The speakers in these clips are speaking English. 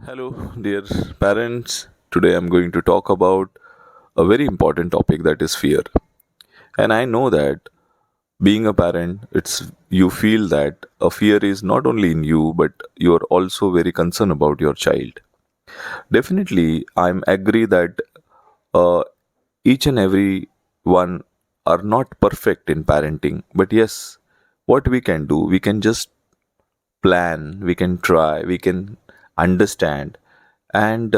Hello, dear parents. Today I'm going to talk about a very important topic, that is fear. And I know that being a parent, it's you feel that a fear is not only in you, but you're also very concerned about your child. Definitely, I'm agree that uh, each and every one are not perfect in parenting. But yes, what we can do, we can just plan, we can try, we can understand, and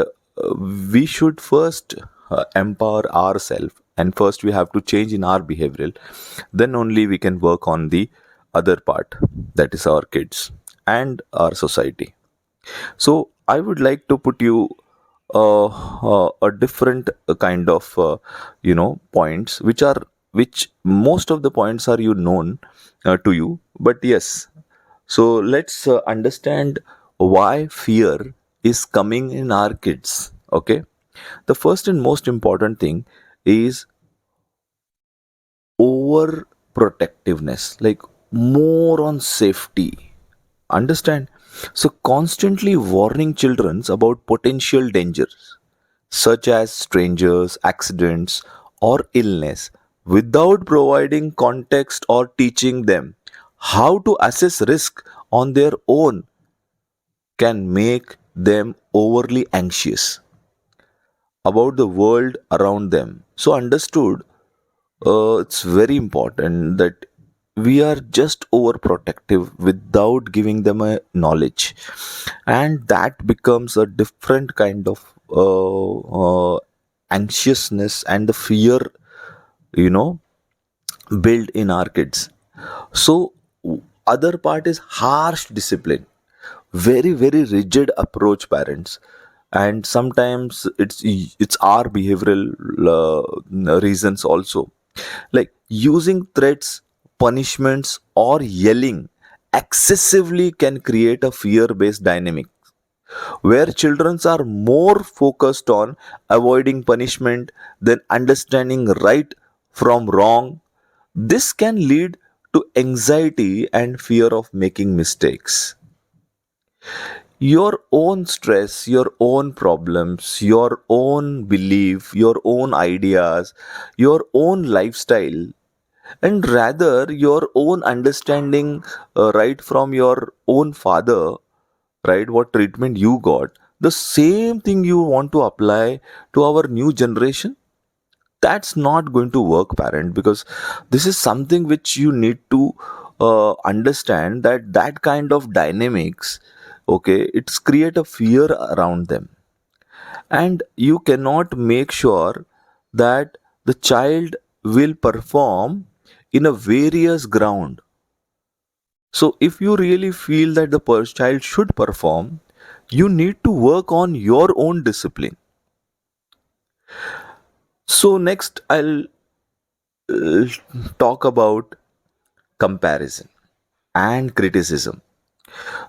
we should first empower ourselves, and first we have to change in our behavioral. Then only we can work on the other part, that is our kids and our society. So I would like to put you a different kind of points, which most of the points are you known to you, but yes, so let's understand why fear is coming in our kids. Okay, the first and most important thing is overprotectiveness, like more on safety. Understand? So constantly warning children about potential dangers such as strangers, accidents, or illness without providing context or teaching them how to assess risk on their own can make them overly anxious about the world around them. So, understood, it's very important that we are just overprotective without giving them a knowledge, and that becomes a different kind of anxiousness and the fear, you know, built in our kids. So, other part is harsh discipline, very very rigid approach parents, and sometimes it's our behavioral reasons also, like using threats, punishments, or yelling excessively can create a fear based dynamic where children are more focused on avoiding punishment than understanding right from wrong. This can lead to anxiety and fear of making mistakes. Your own stress, your own problems, your own belief, your own ideas, your own lifestyle, and rather your own understanding, right from your own father, right? What treatment you got, the same thing you want to apply to our new generation. That's not going to work, parent, because this is something which you need to understand, that that kind of dynamics, okay, it's create a fear around them, and you cannot make sure that the child will perform in a various ground. So if you really feel that the child should perform, you need to work on your own discipline. So next I'll uh, talk about comparison and criticism.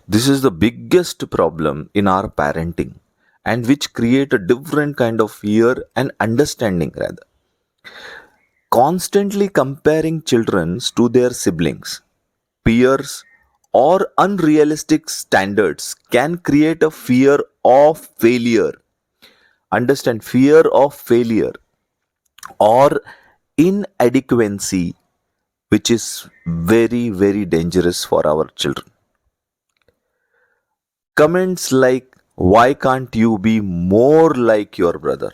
This is the biggest problem in our parenting, and which create a different kind of fear and understanding rather. Constantly comparing children to their siblings, peers, or unrealistic standards can create a fear of failure. Understand, fear of failure or inadequacy, which is very, very dangerous for our children. Comments like, why can't you be more like your brother?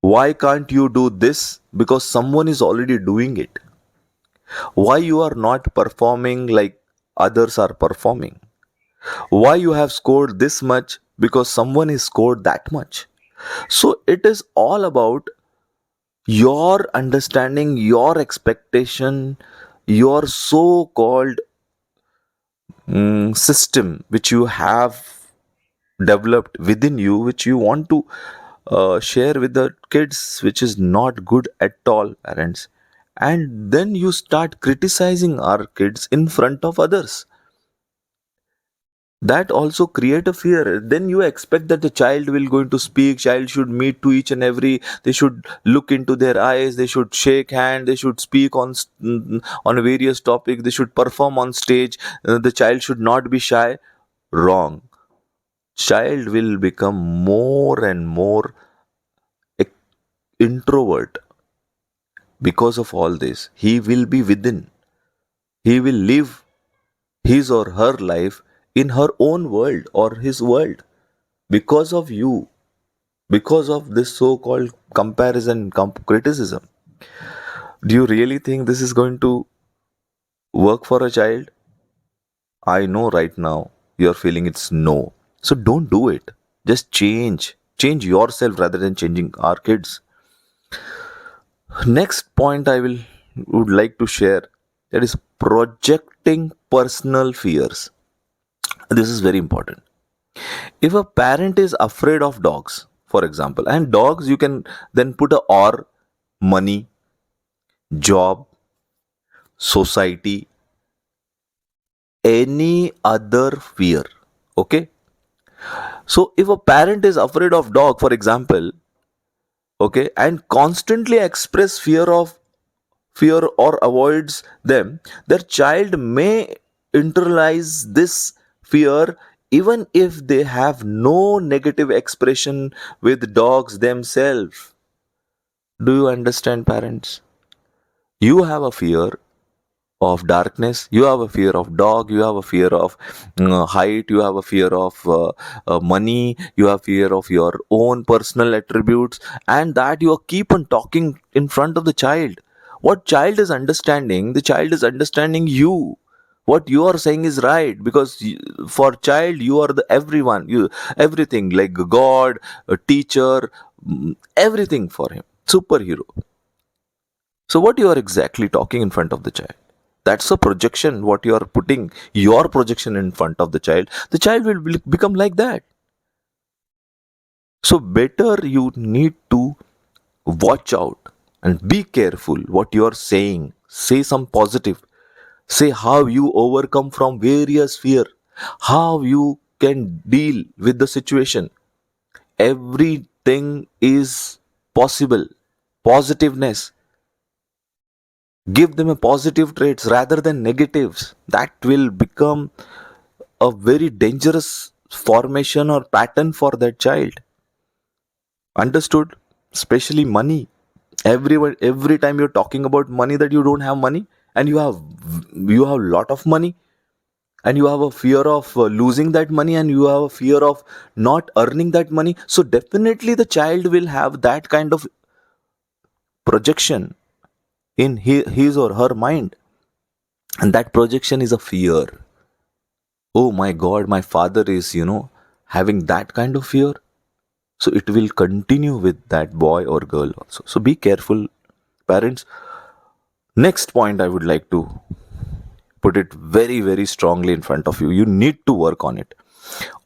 Why can't you do this because someone is already doing it? Why you are not performing like others are performing? Why you have scored this much because someone has scored that much? So it is all about your understanding, your expectation, your so called system which you have developed within you, which you want to share with the kids, which is not good at all, parents. And then you start criticizing our kids in front of others. That also create a fear. Then you expect that the child will going to speak, child should meet to each and every, they should look into their eyes, they should shake hand, they should speak on on various topics, they should perform on stage, the child should not be shy. Wrong. child will become more and more e- introvert because of all this. He will be within. He will live his or her life in her own world or his world because of you, because of this so called comparison, criticism. Do you really think this is going to work for a child? I know right now you're feeling it's no. So don't do it. Just change. Change yourself rather than changing our kids. Next point I will would like to share, that is projecting personal fears. This is very important. If a parent is afraid of dogs, for example, and dogs, you can then put a or money, job, society, any other fear. Okay. So if a parent is afraid of dog, for example, okay, and constantly express fear or avoids them, their child may internalize this fear even if they have no negative expression with dogs themselves. Do you understand, parents? You have a fear of darkness, you have a fear of dog, you have a fear of height, you have a fear of money, you have fear of your own personal attributes, and that you keep on talking in front of the child. What child is understanding? The child is understanding you. What you are saying is right, because for child you are the everyone, you everything, like god, a teacher, everything for him, superhero. So what you are exactly talking in front of the child? That's a projection. What you are putting your projection in front of the child will become like that. So better you need to watch out and be careful what you are saying. Say some positive. Say how you overcome from various fear, how you can deal with the situation. Everything is possible. Positiveness. Give them a positive traits rather than negatives. That will become a very dangerous formation or pattern for that child. Understood? Especially money. Every time you're talking about money, that you don't have money, and you have lot of money, and you have a fear of losing that money, and you have a fear of not earning that money, so definitely the child will have that kind of projection in his or her mind, and that projection is a fear. Oh my god, my father is having that kind of fear, so it will continue with that boy or girl also. So be careful, parents. Next point I would like to put it very very strongly in front of you. You need to work on it.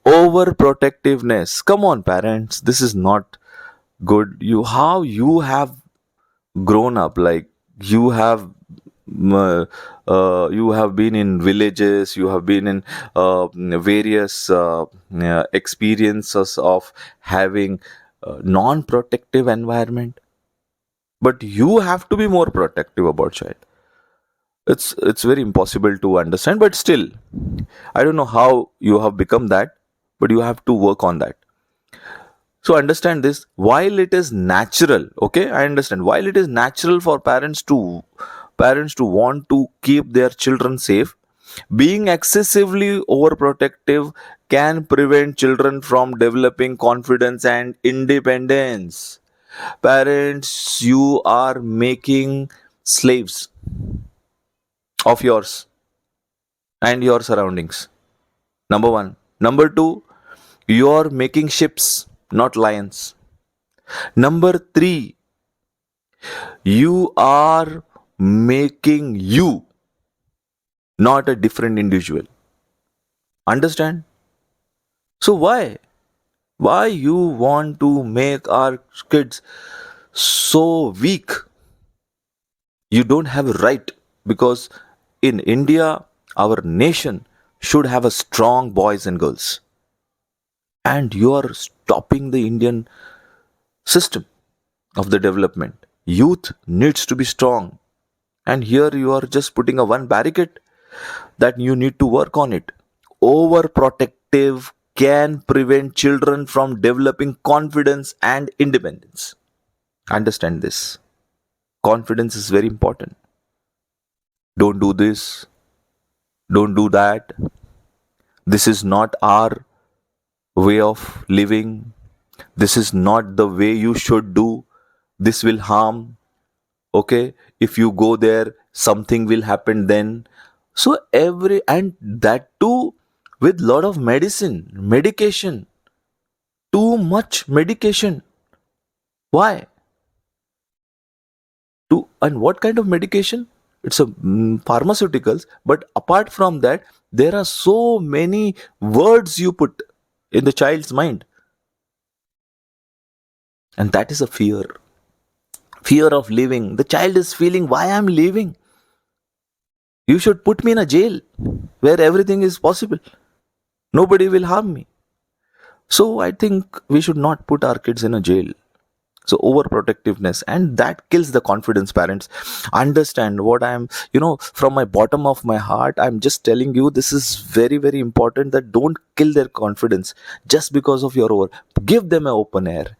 Overprotectiveness. Come on, parents, this is not good. You have grown up, like you have you have been in villages, you have been in various experiences of having non-protective environment, but you have to be more protective about child. It's very impossible to understand, but still I don't know how you have become that, but you have to work on that. So understand this, while it is natural, okay, I understand, while it is natural for parents to want to keep their children safe, being excessively overprotective can prevent children from developing confidence and independence. Parents, you are making slaves of yours and your surroundings. Number 1. Number 2, you are making ships, not lions. Number 3, you are making you, not a different individual. Understand? So why you want to make our kids so weak? You don't have a right, because in India, our nation should have a strong boys and girls, and you are stopping the Indian system of the development. Youth needs to be strong, and here you are just putting a one barricade that you need to work on it. Overprotective can prevent children from developing confidence and independence. Understand this. Confidence is very important. Don't do this, don't do that. This is not our way of living. This is not the way you should do. This will harm. Okay, if you go there, something will happen then. So, and that too with lot of medication, too much medication. Why? And what kind of medication? It's a pharmaceuticals, but apart from that, there are so many words you put in the child's mind, and that is a fear of living. The child is feeling, why I'm living? You should put me in a jail where everything is possible. Nobody will harm me. So I think we should not put our kids in a jail. So overprotectiveness, and that kills the confidence. Parents, understand what I'm, from my bottom of my heart, I'm just telling you, this is very, very important, that don't kill their confidence just because of your over. Give them an open air,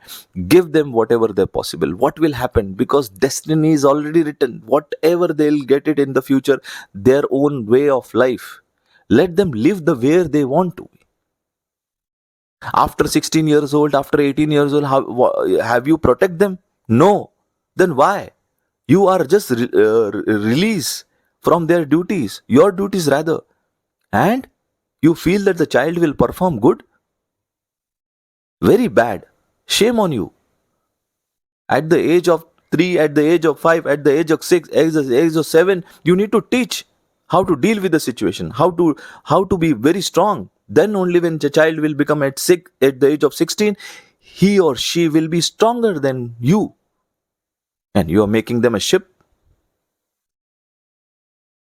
give them whatever they're possible. What will happen? Because destiny is already written. Whatever they'll get it in the future, their own way of life. Let them live the way they want to. After 16 years old, after 18 years old, have you protect them? No. Then why? You are just release from their duties, your duties rather, and you feel that the child will perform good? Very bad. Shame on you. At the age of 3, at the age of 5, at the age of 6, at the age of 7, you need to teach how to deal with the situation, how to be very strong. Then only when the child will become at the age of 16, he or she will be stronger than you, and you are making them a ship.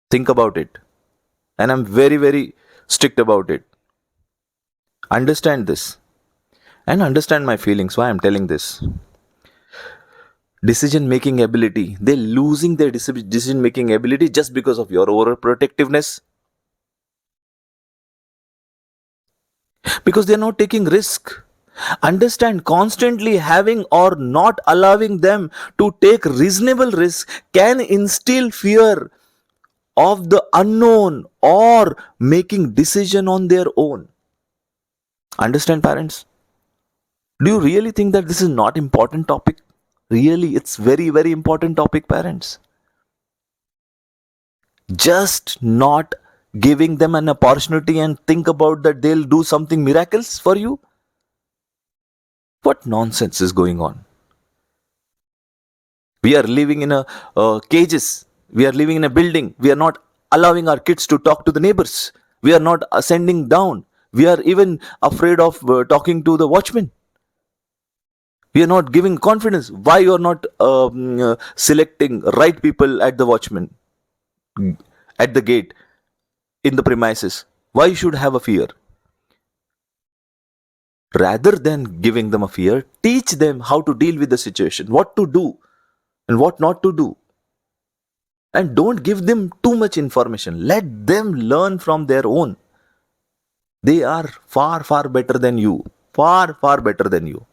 Think about it. And I'm very, very strict about it. Understand this, and understand my feelings, why I'm telling this. Decision making ability, they're losing their decision making ability just because of your overprotectiveness, because they're not taking risk. Understand, constantly having or not allowing them to take reasonable risk can instill fear of the unknown or making decision on their own. Understand, parents? Do you really think that this is not important topic? Really, it's very, very important topic, parents. Just not giving them an opportunity and think about that they'll do something miracles for you. What nonsense is going on? We are living in a cages. We are living in a building. We are not allowing our kids to talk to the neighbors. We are not ascending down. We are even afraid of talking to the watchman. We are not giving confidence. Why you are not selecting right people at the watchman, at the gate, in the premises? Why you should have a fear? Rather than giving them a fear, teach them how to deal with the situation, what to do and what not to do. And don't give them too much information. Let them learn from their own. They are far, far better than you. Far, far better than you.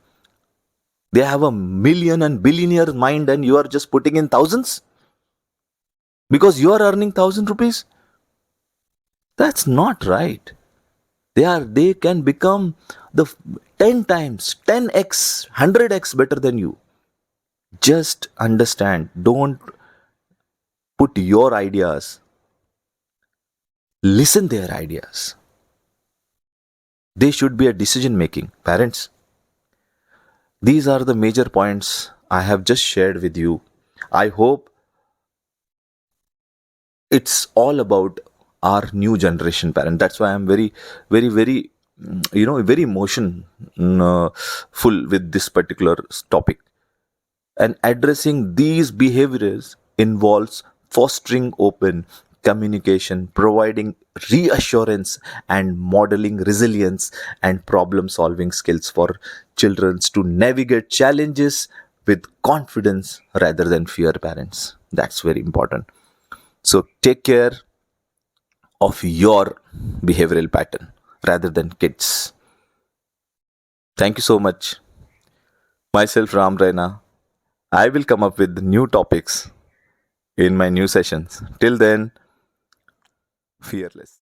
They have a million and billionaire mind, and you are just putting in thousands because you are earning 1,000 rupees. That's not right. They can become the 10 times, 10x, 100x better than you. Just understand. Don't put your ideas. Listen their ideas. They should be a decision making. Parents, these are the major points I have just shared with you. I hope it's all about our new generation, parent. That's why I'm very, very, very, very emotion full with this particular topic. And addressing these behaviors involves fostering open communication, providing reassurance, and modeling resilience and problem solving skills for children to navigate challenges with confidence rather than fear, parents. That's very important. So take care of your behavioral pattern rather than kids. Thank you so much. Myself, Ram Raina. I will come up with new topics in my new sessions. Till then, fearless.